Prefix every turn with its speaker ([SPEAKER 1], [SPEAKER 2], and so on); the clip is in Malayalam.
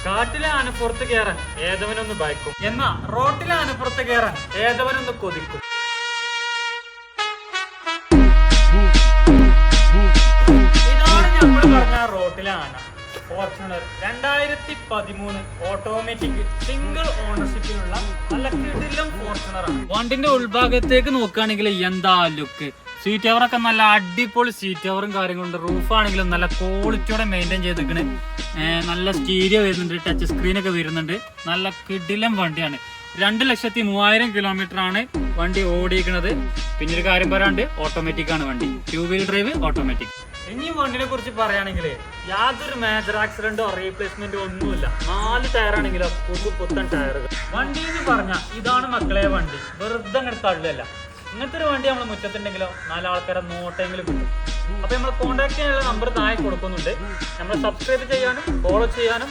[SPEAKER 1] കാട്ടിലെ ആനപ്പുറത്ത് കയറാൻ ഏതവനൊന്ന് ഭയക്കും, എന്നാ റോട്ടിലെ ആനപ്പുറത്ത് കയറാൻ ഏതവനൊന്ന് കൊതിക്കും. ഇതാണ് നമ്മൾ പറഞ്ഞ റോട്ടിലെ ആന. ഫോർച്യൂണർ 2013 ഓട്ടോമാറ്റിക് സിംഗിൾ ഓണർഷിപ്പിലുള്ള നല്ല കിടിലം ഫോർച്യൂണറാണ്. വണ്ടിന്റെ ഉൾഭാഗത്തേക്ക് നോക്കുകയാണെങ്കിൽ എന്താ ലുക്ക്. സീറ്റ് കവറൊക്കെ നല്ല അടിപൊളി സീറ്റ് കവറും കാര്യങ്ങളുണ്ട്. റൂഫാണെങ്കിലും നല്ല ക്വാളിറ്റിയോടെ മെയിൻറ്റെയിൻ ചെയ്തിരിക്കണ്. നല്ല സ്റ്റീരിയോ വരുന്നുണ്ട്, ടച്ച് സ്ക്രീനൊക്കെ വരുന്നുണ്ട്. നല്ല കിടിലം വണ്ടിയാണ്. 2,03,000 കിലോമീറ്റർ ആണ് വണ്ടി ഓടിയിരിക്കുന്നത്. പിന്നെ ഒരു കാര്യം പറയാണ്ട്, ഓട്ടോമാറ്റിക് ആണ് വണ്ടി, 2 വീൽ ഡ്രൈവ് ഓട്ടോമാറ്റിക്. ഇനി വണ്ടിനെ കുറിച്ച് പറയുകയാണെങ്കിൽ യാതൊരു മേജർ ആക്സിഡന്റോ റീപ്ലേസ്മെന്റോ ഒന്നുമില്ല. 4 ടയറാണെങ്കിലോ പുത്തൻ ടയറുകൾ. വണ്ടി എന്ന് പറഞ്ഞാൽ ഇതാണ് മക്കളെ വണ്ടി, വെറുതെ അങ്ങനെ തള്ളല്ല. ഇങ്ങനത്തെ ഒരു വണ്ടി നമ്മൾ മുറ്റത്തുണ്ടെങ്കിലോ 4 ആൾക്കാരെ നോട്ടെങ്കിലും കിട്ടും. അപ്പൊ നമ്മൾ കോൺടാക്ട് ചെയ്യാനുള്ള നമ്പർ താഴെ കൊടുക്കുന്നുണ്ട്. നമ്മൾ സബ്സ്ക്രൈബ് ചെയ്യാനും ഫോളോ ചെയ്യാനും